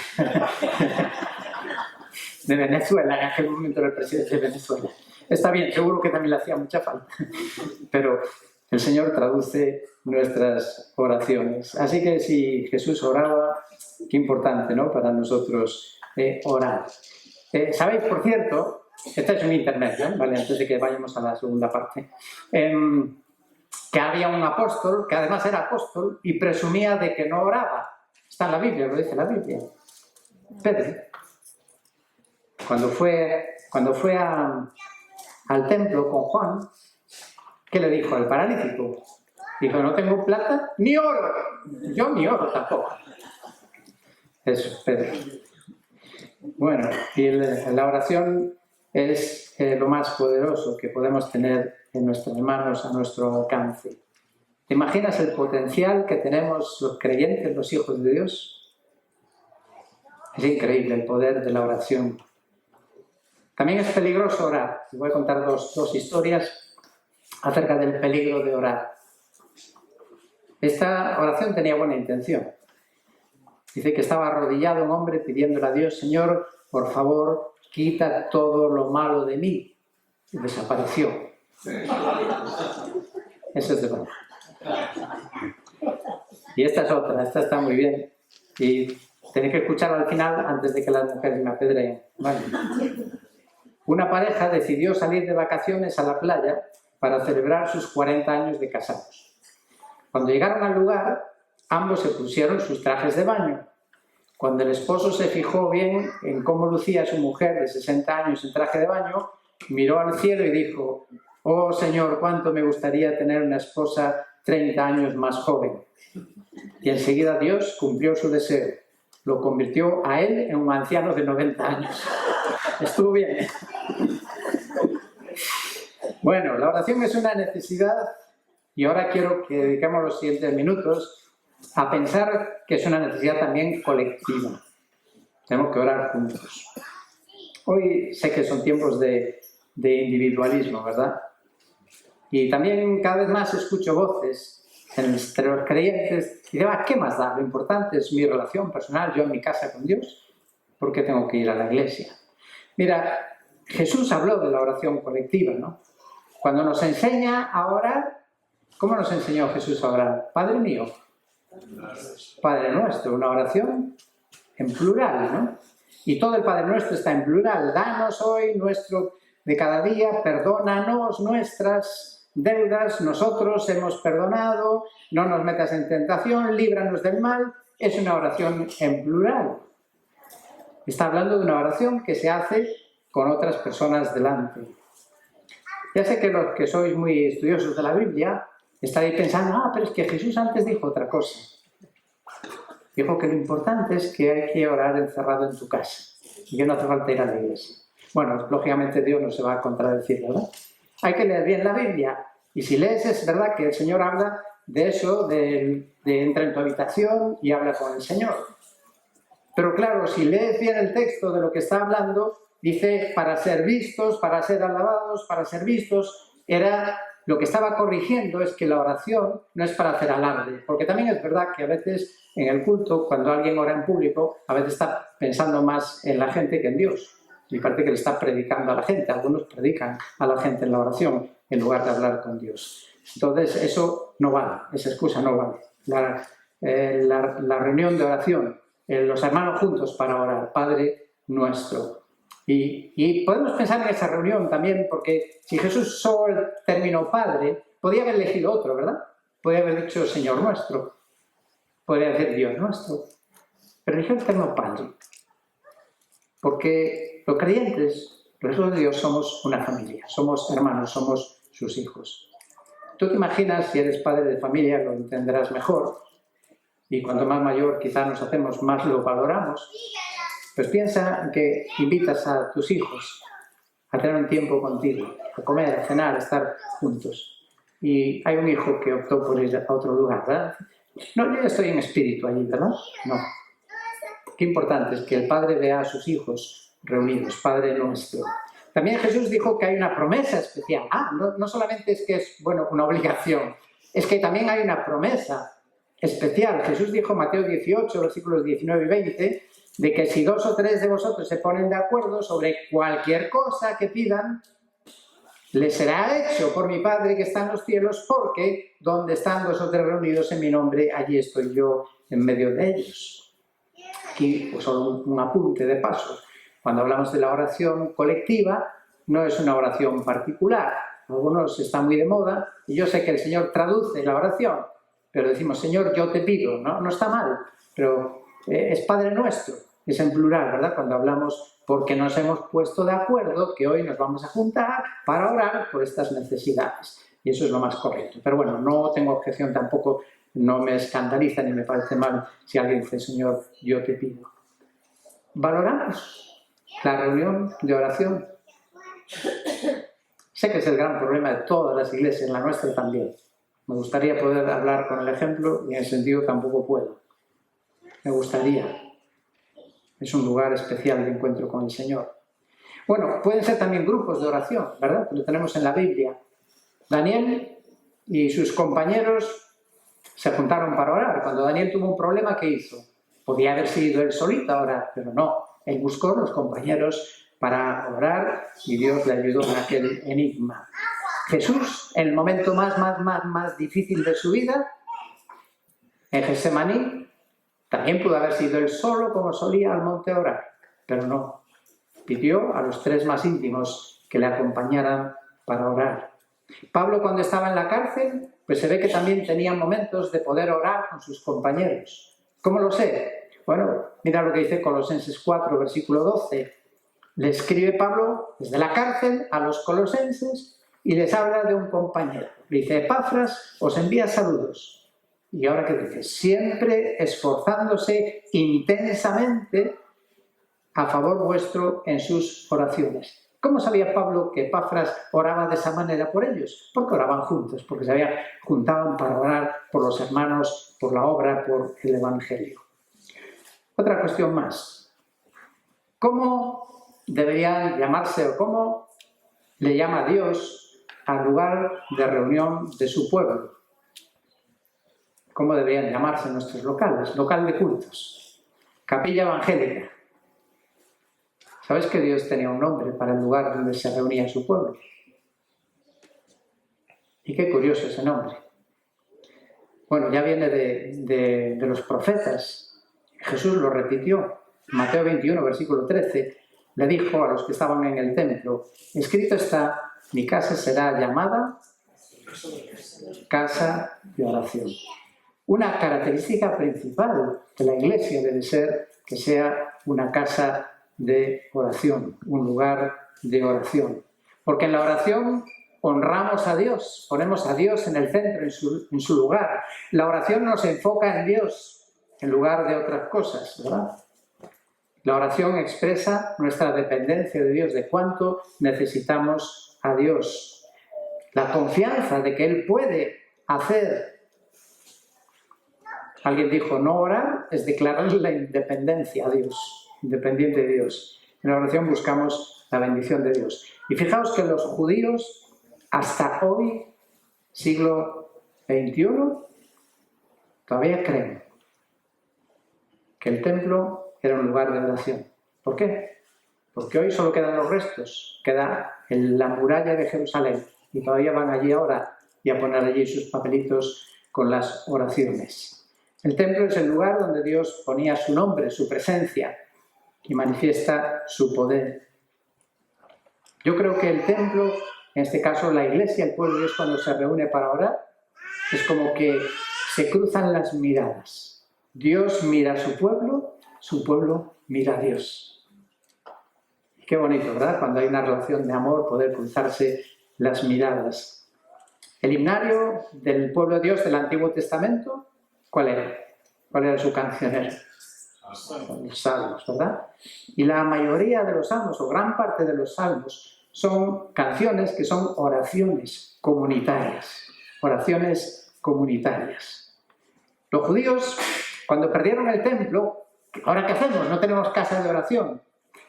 de Venezuela, en aquel momento era el presidente de Venezuela. Está bien, seguro que también le hacía mucha falta, pero el Señor traduce nuestras oraciones. Así que si Jesús oraba, qué importante, ¿no?, para nosotros orar. ¿Sabéis, por cierto, este es un intermedio, ¿vale?, antes de que vayamos a la segunda parte, que había un apóstol, que además era apóstol, y presumía de que no oraba? Está en la Biblia, lo dice la Biblia. Pedro. Cuando fue al templo con Juan, ¿qué le dijo al paralítico? Dijo: no tengo plata ni oro. Yo ni oro tampoco. Eso es Pedro. Bueno, y la oración es lo más poderoso que podemos tener en nuestras manos, a nuestro alcance. ¿Te imaginas el potencial que tenemos los creyentes, los hijos de Dios? Es increíble el poder de la oración. También es peligroso orar. Les voy a contar dos historias acerca del peligro de orar. Esta oración tenía buena intención. Dice que estaba arrodillado un hombre pidiéndole a Dios: Señor, por favor, quita todo lo malo de mí. Y desapareció. Eso es de verdad. Y esta es otra, esta está muy bien. Y tenéis que escucharla al final antes de que las mujeres me apedreen. Vale. Una pareja decidió salir de vacaciones a la playa para celebrar sus 40 años de casados. Cuando llegaron al lugar, ambos se pusieron sus trajes de baño. Cuando el esposo se fijó bien en cómo lucía su mujer de 60 años en traje de baño, miró al cielo y dijo: oh Señor, cuánto me gustaría tener una esposa 30 años más joven. Y enseguida Dios cumplió su deseo. Lo convirtió a él en un anciano de 90 años. Estuvo bien. Bueno, la oración es una necesidad, y ahora quiero que dediquemos los siguientes minutos a pensar que es una necesidad también colectiva. Tenemos que orar juntos. Hoy sé que son tiempos de individualismo, ¿verdad? Y también cada vez más escucho voces entre los creyentes y digo: ¿qué más da? Lo importante es mi relación personal, yo en mi casa con Dios. ¿Por qué tengo que ir a la iglesia? Mira, Jesús habló de la oración colectiva, ¿no? Cuando nos enseña a orar, ¿cómo nos enseñó Jesús a orar? Padre mío, Padre nuestro, una oración en plural, ¿no? Y todo el Padre nuestro está en plural. Danos hoy nuestro de cada día, perdónanos nuestras deudas, nosotros hemos perdonado, no nos metas en tentación, líbranos del mal. Es una oración en plural. Está hablando de una oración que se hace con otras personas delante. Ya sé que los que sois muy estudiosos de la Biblia estaréis pensando: pero es que Jesús antes dijo otra cosa. Dijo que lo importante es que hay que orar encerrado en tu casa y que no hace falta ir a la iglesia. Bueno, lógicamente Dios no se va a contradecir, ¿verdad? Hay que leer bien la Biblia, y si lees es verdad que el Señor habla de eso, de entra en tu habitación y habla con el Señor. Pero claro, si lees bien el texto de lo que está hablando, dice para ser vistos, para ser alabados, para ser vistos. Lo que estaba corrigiendo es que la oración no es para hacer alarde, porque también es verdad que a veces en el culto, cuando alguien ora en público, a veces está pensando más en la gente que en Dios. Y parece que le está predicando a la gente. Algunos predican a la gente en la oración en lugar de hablar con Dios. Entonces eso no vale, esa excusa no vale. La reunión de oración, los hermanos juntos para orar, Padre nuestro. Y podemos pensar en esa reunión también, porque si Jesús usó el término Padre, podía haber elegido otro, ¿verdad? Podía haber dicho Señor nuestro, podría decir Dios nuestro. pero eligió el Eterno Padre. Porque los creyentes, los hijos de Dios, somos una familia, somos hermanos, somos sus hijos. Tú te imaginas, si eres padre de familia, lo entenderás mejor, y cuanto más mayor quizás nos hacemos, más lo valoramos. Pues piensa que invitas a tus hijos a tener un tiempo contigo, a comer, a cenar, a estar juntos. Y hay un hijo que optó por ir a otro lugar, ¿verdad? No, yo estoy en espíritu allí, ¿verdad? No. Qué importante es que el Padre vea a sus hijos reunidos, Padre nuestro. También Jesús dijo que hay una promesa especial. No solamente es que es, bueno, una obligación, es que también hay una promesa especial. Jesús dijo en Mateo 18, versículos 19 y 20, de que si 2 o 3 de vosotros se ponen de acuerdo sobre cualquier cosa que pidan, les será hecho por mi Padre que está en los cielos, porque donde están 2 o 3 reunidos en mi nombre, allí estoy yo en medio de ellos. Aquí pues, solo un apunte de paso. Cuando hablamos de la oración colectiva, no es una oración particular. Algunos están muy de moda y yo sé que el Señor traduce la oración, pero decimos, Señor, yo te pido. No está mal, pero es Padre nuestro, es en plural, ¿verdad? Cuando hablamos porque nos hemos puesto de acuerdo que hoy nos vamos a juntar para orar por estas necesidades. Y eso es lo más correcto. Pero bueno, no tengo objeción tampoco, no me escandaliza ni me parece mal si alguien dice, Señor, yo te pido. ¿Valoramos la reunión de oración? Sé que es el gran problema de todas las iglesias, la nuestra también. Me gustaría poder hablar con el ejemplo y en ese sentido tampoco puedo. Me gustaría. Es un lugar especial de encuentro con el Señor. Bueno, pueden ser también grupos de oración, ¿verdad? Lo tenemos en la Biblia. Daniel y sus compañeros se juntaron para orar. Cuando Daniel tuvo un problema, ¿qué hizo? Podía haber sido él solito a orar, pero no. Él buscó los compañeros para orar y Dios le ayudó en aquel enigma. Jesús, en el momento más difícil de su vida, en Getsemaní, también pudo haber sido él solo como solía al monte a orar, pero no. Pidió a los 3 más íntimos que le acompañaran para orar. Pablo, cuando estaba en la cárcel, pues se ve que también tenía momentos de poder orar con sus compañeros. ¿Cómo lo sé? Bueno, mira lo que dice Colosenses 4, versículo 12. Le escribe Pablo desde la cárcel a los colosenses y les habla de un compañero. Le dice, Epafras os envía saludos. Y ahora ¿qué dice? Siempre esforzándose intensamente a favor vuestro en sus oraciones. ¿Cómo sabía Pablo que Epafras oraba de esa manera por ellos? Porque oraban juntos, porque se juntaban para orar por los hermanos, por la obra, por el Evangelio. Otra cuestión más. ¿Cómo deberían llamarse o cómo le llama Dios al lugar de reunión de su pueblo? ¿Cómo deberían llamarse nuestros locales? Local de cultos, capilla evangélica. ¿Sabes que Dios tenía un nombre para el lugar donde se reunía su pueblo? Y qué curioso ese nombre. Bueno, ya viene de los profetas. Jesús lo repitió. Mateo 21, versículo 13, le dijo a los que estaban en el templo, escrito está, mi casa será llamada casa de oración. Una característica principal de la iglesia debe ser que sea una casa de oración, un lugar de oración. Porque en la oración honramos a Dios, ponemos a Dios en el centro, en su lugar. La oración nos enfoca en Dios en lugar de otras cosas, ¿verdad? La oración expresa nuestra dependencia de Dios, de cuánto necesitamos a Dios. La confianza de que Él puede hacer. Alguien dijo, no orar es declarar la independencia a Dios, independiente de Dios. En la oración buscamos la bendición de Dios. Y fijaos que los judíos, hasta hoy, siglo XXI, todavía creen que el templo era un lugar de oración. ¿Por qué? Porque hoy solo quedan los restos, queda la muralla de Jerusalén y todavía van allí ahora y a poner allí sus papelitos con las oraciones. El templo es el lugar donde Dios ponía su nombre, su presencia y manifiesta su poder. Yo creo que el templo, en este caso la iglesia, el pueblo de Dios cuando se reúne para orar, es como que se cruzan las miradas. Dios mira a su pueblo su pueblo mira a Dios. Qué bonito, ¿verdad? Cuando hay una relación de amor, poder cruzarse las miradas. El himnario del pueblo de Dios del Antiguo Testamento, ¿cuál era? ¿Cuál era su cancionero? Los salmos, ¿verdad? Y la mayoría de los salmos, o gran parte de los salmos, son canciones que son oraciones comunitarias. Oraciones comunitarias. Los judíos, cuando perdieron el templo, ¿ahora qué hacemos? No tenemos casa de oración.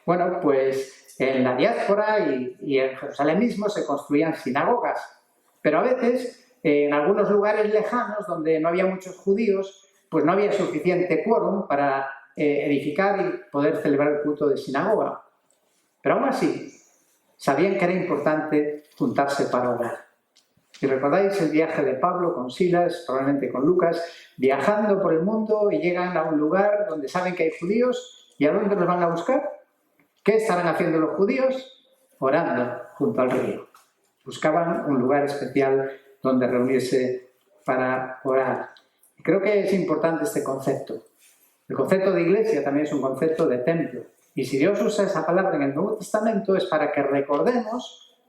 Bueno, pues en la diáspora y en Jerusalén mismo se construían sinagogas. Pero a veces, en algunos lugares lejanos donde no había muchos judíos, pues no había suficiente quórum para edificar y poder celebrar el culto de sinagoga. Pero aún así, sabían que era importante juntarse para orar. Si recordáis el viaje de Pablo con Silas, probablemente con Lucas, viajando por el mundo y llegan a un lugar donde saben que hay judíos, ¿y a dónde los van a buscar? ¿Qué estarán haciendo los judíos? Orando junto al río. Buscaban un lugar especial donde reunirse para orar. Y creo que es importante este concepto. El concepto de iglesia también es un concepto de templo. Y si Dios usa esa palabra en el Nuevo Testamento es para que recordemos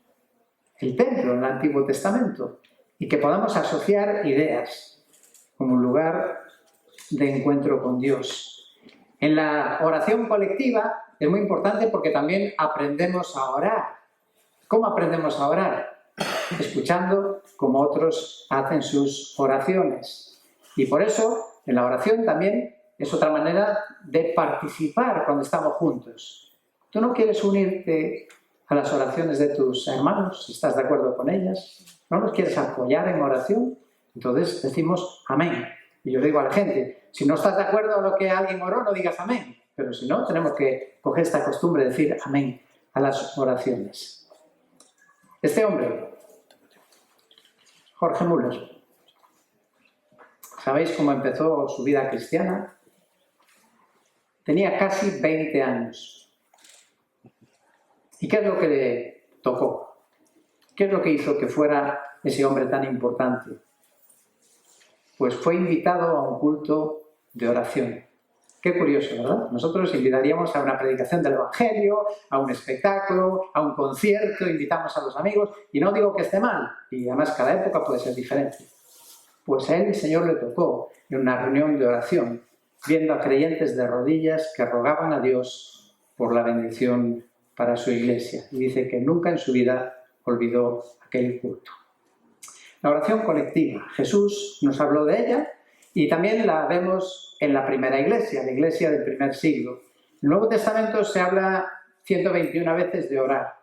el templo en el Antiguo Testamento y que podamos asociar ideas como un lugar de encuentro con Dios. En la oración colectiva es muy importante porque también aprendemos a orar. ¿Cómo aprendemos a orar? Escuchando cómo otros hacen sus oraciones. Y por eso, en la oración también es otra manera de participar cuando estamos juntos. ¿Tú no quieres unirte a las oraciones de tus hermanos, si estás de acuerdo con ellas? ¿No los quieres apoyar en oración? Entonces decimos amén. Y yo le digo a la gente, si no estás de acuerdo a lo que alguien oró, no digas amén. Pero si no, tenemos que coger esta costumbre de decir amén a las oraciones. Este hombre, Jorge Müller, ¿sabéis cómo empezó su vida cristiana? Tenía casi 20 años. ¿Y qué es lo que le tocó? ¿Qué es lo que hizo que fuera ese hombre tan importante? Pues fue invitado a un culto de oración. Qué curioso, ¿verdad? Nosotros invitaríamos a una predicación del Evangelio, a un espectáculo, a un concierto, invitamos a los amigos, y no digo que esté mal, y además cada época puede ser diferente. Pues a él el Señor le tocó en una reunión de oración, viendo a creyentes de rodillas que rogaban a Dios por la bendición para su iglesia. Y dice que nunca en su vida olvidó aquel culto. La oración colectiva. Jesús nos habló de ella y también la vemos en la primera iglesia, la iglesia del primer siglo. En el Nuevo Testamento se habla 121 veces de orar.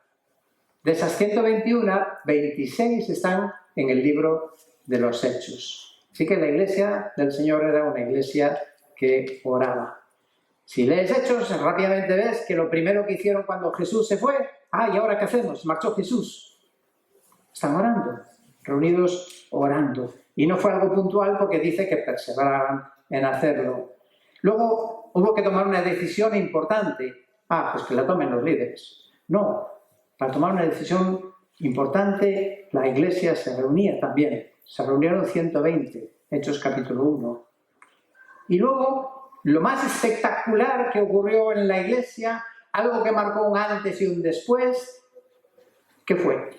De esas 121, 26 están en el libro de los Hechos. Así que la iglesia del Señor era una iglesia que oraba. Si lees Hechos, rápidamente ves que lo primero que hicieron cuando Jesús se fue, ¿y ahora qué hacemos? Marchó Jesús. Están orando, reunidos orando. Y no fue algo puntual porque dice que perseveraban en hacerlo. Luego hubo que tomar una decisión importante. Pues que la tomen los líderes. No, para tomar una decisión importante, la iglesia se reunía también. Se reunieron 120, Hechos capítulo 1. Y luego, lo más espectacular que ocurrió en la iglesia, algo que marcó un antes y un después, ¿qué fue?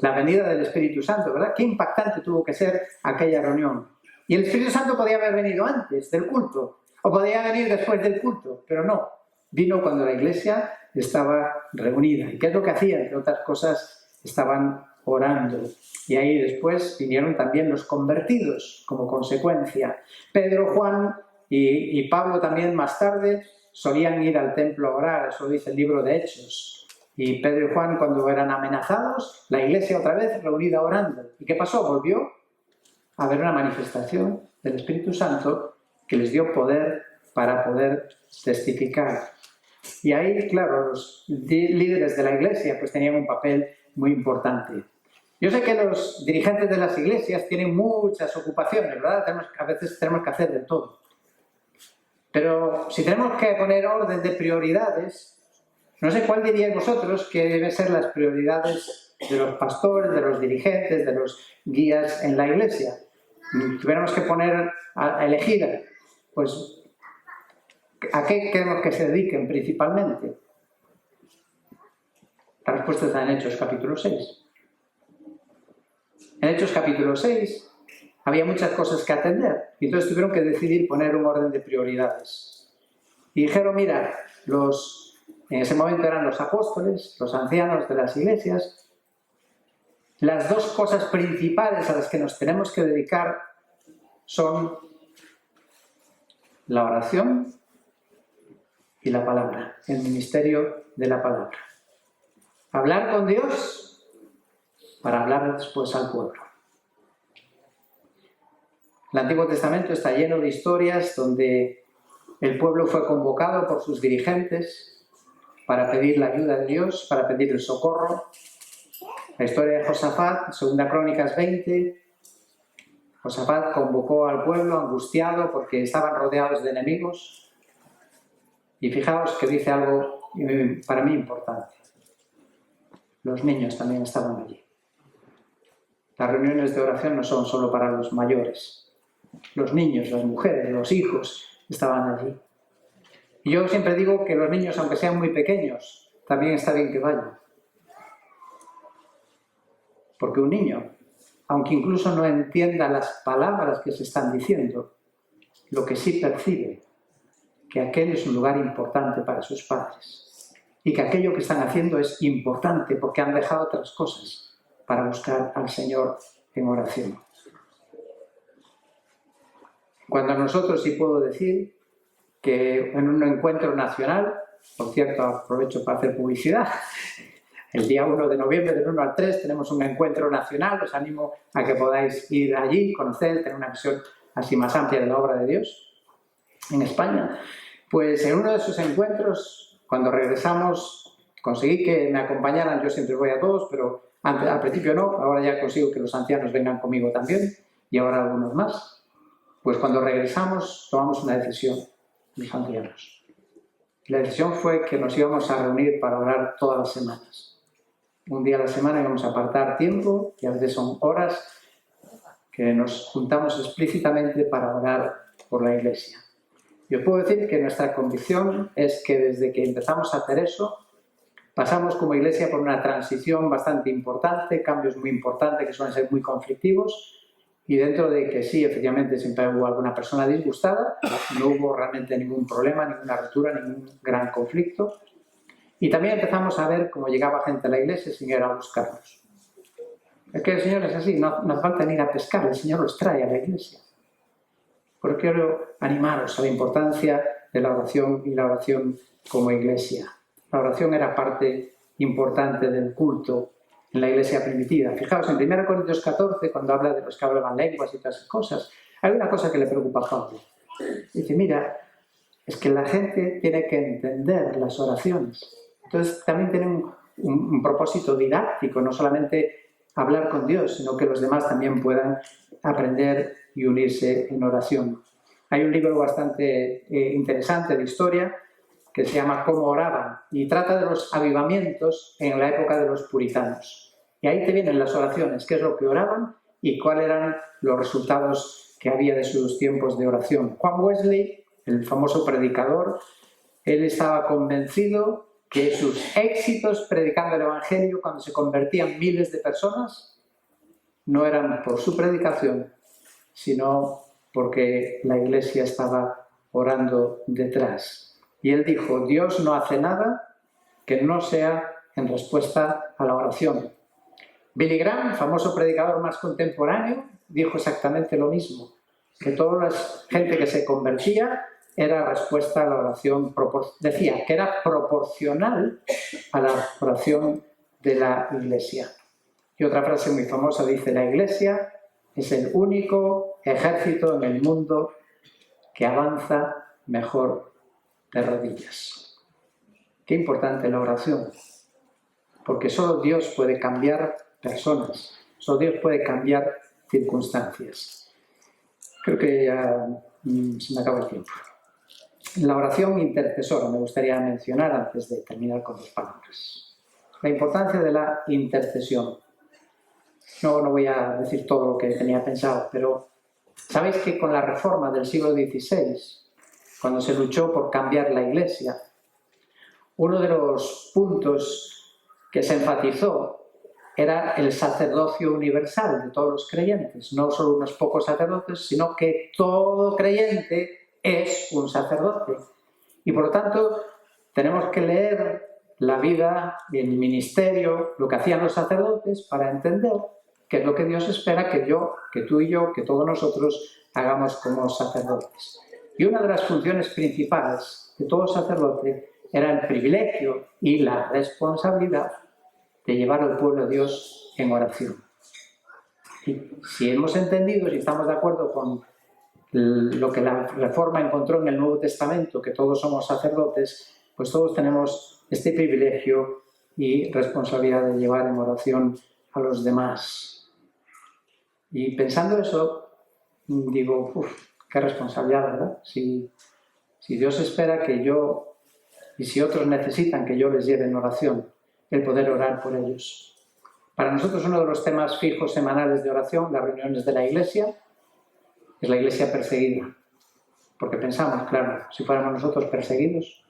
La venida del Espíritu Santo, ¿verdad? Qué impactante tuvo que ser aquella reunión. Y el Espíritu Santo podía haber venido antes del culto, o podía venir después del culto, pero no. Vino cuando la iglesia estaba reunida. ¿Y qué es lo que hacía? Entre otras cosas, estaban orando. Y ahí después vinieron también los convertidos como consecuencia. Pedro, Juan y Pablo también más tarde solían ir al templo a orar, eso dice el libro de Hechos. Y Pedro y Juan, cuando eran amenazados, la iglesia otra vez reunida orando. ¿Y qué pasó? Volvió a haber una manifestación del Espíritu Santo que les dio poder para poder testificar. Y ahí, claro, los líderes de la iglesia pues tenían un papel muy importante. Yo sé que los dirigentes de las iglesias tienen muchas ocupaciones, ¿verdad? A veces tenemos que hacer de todo. Pero si tenemos que poner orden de prioridades, no sé cuál diríais vosotros que deben ser las prioridades de los pastores, de los dirigentes, de los guías en la iglesia. Si tuviéramos que poner a elegir pues, ¿a qué queremos que se dediquen principalmente? La respuesta está en Hechos capítulo 6. En Hechos capítulo 6 había muchas cosas que atender y entonces tuvieron que decidir poner un orden de prioridades. Y dijeron, mira, en ese momento eran los apóstoles, los ancianos de las iglesias, las dos cosas principales a las que nos tenemos que dedicar son la oración y la palabra, el ministerio de la palabra. Hablar con Dios para hablar después al pueblo. El Antiguo Testamento está lleno de historias donde el pueblo fue convocado por sus dirigentes para pedir la ayuda de Dios, para pedir el socorro. La historia de Josafat, 2 Crónicas 20, Josafat convocó al pueblo angustiado porque estaban rodeados de enemigos. Y fijaos que dice algo para mí importante. Los niños también estaban allí. Las reuniones de oración no son solo para los mayores. Los niños, las mujeres, los hijos estaban allí. Y yo siempre digo que los niños, aunque sean muy pequeños, también está bien que vayan. Porque un niño, aunque incluso no entienda las palabras que se están diciendo, lo que sí percibe, que aquel es un lugar importante para sus padres. Y que aquello que están haciendo es importante porque han dejado otras cosas para buscar al Señor en oración. Cuando nosotros, sí puedo decir que en un encuentro nacional, por cierto, aprovecho para hacer publicidad, el día 1 de noviembre, del 1 al 3, tenemos un encuentro nacional, os animo a que podáis ir allí, conocer, tener una visión así más amplia de la obra de Dios en España. Pues en uno de esos encuentros, cuando regresamos, conseguí que me acompañaran, yo siempre voy a todos, pero al principio no, ahora ya consigo que los ancianos vengan conmigo también, y ahora algunos más. Pues cuando regresamos, tomamos una decisión, los ancianos. La decisión fue que nos íbamos a reunir para orar todas las semanas. Un día a la semana íbamos a apartar tiempo, y a veces son horas, que nos juntamos explícitamente para orar por la Iglesia. Yo puedo decir que nuestra convicción es que desde que empezamos a hacer eso, pasamos como Iglesia por una transición bastante importante, cambios muy importantes que suelen ser muy conflictivos, y dentro de que sí, efectivamente, siempre hubo alguna persona disgustada, no hubo realmente ningún problema, ninguna ruptura, ningún gran conflicto. Y también empezamos a ver cómo llegaba gente a la Iglesia sin ir a buscarnos. Es que el Señor es así, no hace falta ni ir a pescar, el Señor los trae a la Iglesia. Por eso quiero animaros a la importancia de la oración y la oración como Iglesia. La oración era parte importante del culto en la Iglesia primitiva. Fijaos, en 1 Corintios 14, cuando habla de los que hablaban lenguas y todas esas cosas, hay una cosa que le preocupa a Pablo. Dice, mira, es que la gente tiene que entender las oraciones. Entonces también tienen un propósito didáctico, no solamente hablar con Dios, sino que los demás también puedan aprender y unirse en oración. Hay un libro bastante interesante de historia que se llama Cómo oraban y trata de los avivamientos en la época de los puritanos. Y ahí te vienen las oraciones, qué es lo que oraban y cuáles eran los resultados que había de sus tiempos de oración. Juan Wesley, el famoso predicador, él estaba convencido que sus éxitos predicando el Evangelio, cuando se convertían miles de personas, no eran por su predicación, sino porque la Iglesia estaba orando detrás. Y él dijo, Dios no hace nada que no sea en respuesta a la oración. Billy Graham, famoso predicador más contemporáneo, dijo exactamente lo mismo, que toda la gente que se convertía era respuesta a la oración, decía que era proporcional a la oración de la Iglesia. Y otra frase muy famosa dice, la Iglesia es el único ejército en el mundo que avanza mejor de rodillas. Qué importante la oración, porque solo Dios puede cambiar personas, solo Dios puede cambiar circunstancias. Creo que ya se me acaba el tiempo. La oración intercesora me gustaría mencionar antes de terminar con las palabras. La importancia de la intercesión. No voy a decir todo lo que tenía pensado, pero Sabéis que con la reforma del siglo XVI, cuando se luchó por cambiar la Iglesia, uno de los puntos que se enfatizó era el sacerdocio universal de todos los creyentes, no solo unos pocos sacerdotes, sino que todo creyente es un sacerdote. Y por lo tanto, tenemos que leer la vida, el ministerio, lo que hacían los sacerdotes para entender qué es lo que Dios espera que yo, que tú y yo, que todos nosotros hagamos como sacerdotes. Y una de las funciones principales de todo sacerdote era el privilegio y la responsabilidad de llevar al pueblo de Dios en oración. Y si hemos entendido, si estamos de acuerdo con lo que la Reforma encontró en el Nuevo Testamento, que todos somos sacerdotes, pues todos tenemos este privilegio y responsabilidad de llevar en oración a los demás. Y pensando eso, digo, qué responsabilidad, ¿verdad? Si Dios espera que yo, y si otros necesitan que yo les lleve en oración, el poder orar por ellos. Para nosotros uno de los temas fijos semanales de oración, las reuniones de la Iglesia, es la Iglesia perseguida. Porque pensamos, claro, si fuéramos nosotros perseguidos.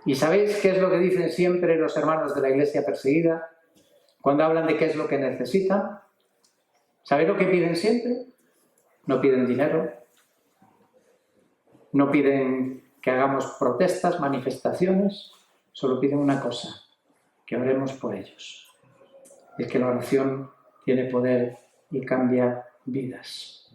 ¿Y sabéis qué es lo que dicen siempre los hermanos de la Iglesia perseguida? Cuando hablan de qué es lo que necesitan. ¿Sabéis lo que piden siempre? No piden dinero. No piden que hagamos protestas, manifestaciones. Solo piden una cosa, que oremos por ellos. Es que la oración tiene poder y cambia vidas.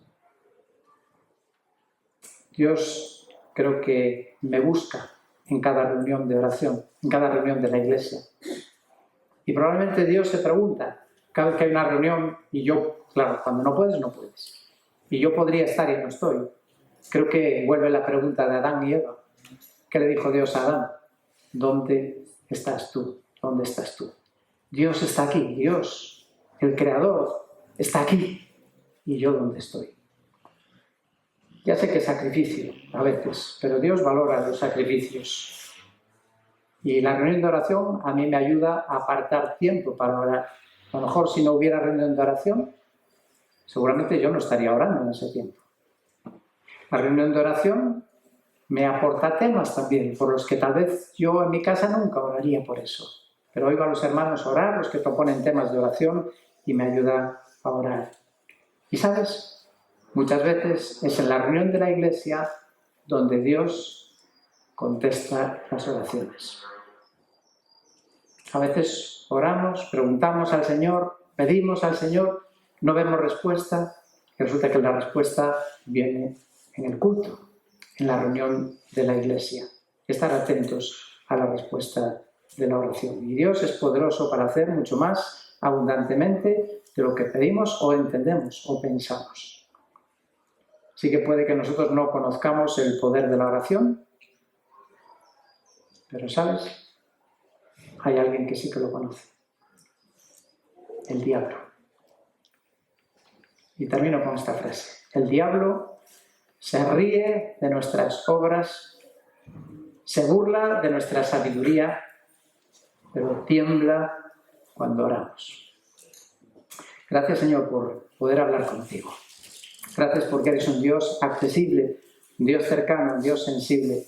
Dios creo que me busca en cada reunión de oración, en cada reunión de la Iglesia. Y probablemente Dios se pregunta, cada vez que hay una reunión, y yo, claro, cuando no puedes, no puedes. Y yo podría estar y no estoy. Creo que vuelve la pregunta de Adán y Eva. ¿Qué le dijo Dios a Adán? ¿Dónde estás tú? ¿Dónde estás tú? Dios está aquí, Dios, el Creador, está aquí. ¿Y yo dónde estoy? Ya sé que es sacrificio a veces, pero Dios valora los sacrificios. Y la reunión de oración a mí me ayuda a apartar tiempo para orar. A lo mejor si no hubiera reunión de oración, seguramente yo no estaría orando en ese tiempo. La reunión de oración me aporta temas también, por los que tal vez yo en mi casa nunca oraría por eso. Pero oigo a los hermanos orar, los que proponen temas de oración, y me ayuda a orar. ¿Y sabes? Muchas veces es en la reunión de la Iglesia donde Dios contesta las oraciones. A veces oramos, preguntamos al Señor, pedimos al Señor, no vemos respuesta, y resulta que la respuesta viene en el culto, en la reunión de la Iglesia. Estar atentos a la respuesta de la oración. Y Dios es poderoso para hacer mucho más abundantemente de lo que pedimos o entendemos o pensamos. Sí que puede que nosotros no conozcamos el poder de la oración, pero ¿sabes? Hay alguien que sí que lo conoce. El diablo. Y termino con esta frase. El diablo se ríe de nuestras obras, se burla de nuestra sabiduría, pero tiembla cuando oramos. Gracias, Señor, por poder hablar contigo. Gracias porque eres un Dios accesible, un Dios cercano, un Dios sensible.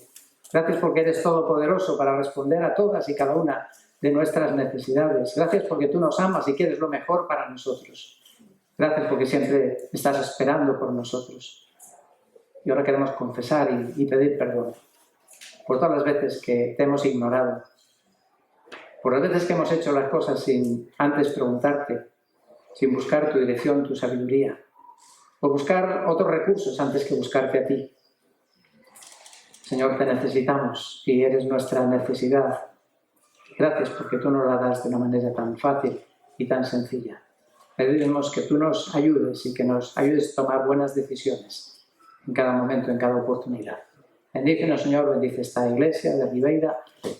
Gracias porque eres todopoderoso para responder a todas y cada una de nuestras necesidades. Gracias porque tú nos amas y quieres lo mejor para nosotros. Gracias porque siempre estás esperando por nosotros. Y ahora queremos confesar y pedir perdón por todas las veces que te hemos ignorado, por las veces que hemos hecho las cosas sin antes preguntarte, sin buscar tu dirección, tu sabiduría, por buscar otros recursos antes que buscarte a ti. Señor, te necesitamos y eres nuestra necesidad. Gracias porque tú nos la das de una manera tan fácil y tan sencilla. Pedimos que tú nos ayudes y que nos ayudes a tomar buenas decisiones en cada momento, en cada oportunidad. Bendícenos, Señor, bendice esta iglesia de Ribeira.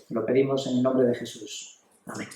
Lo pedimos en el nombre de Jesús. Amén.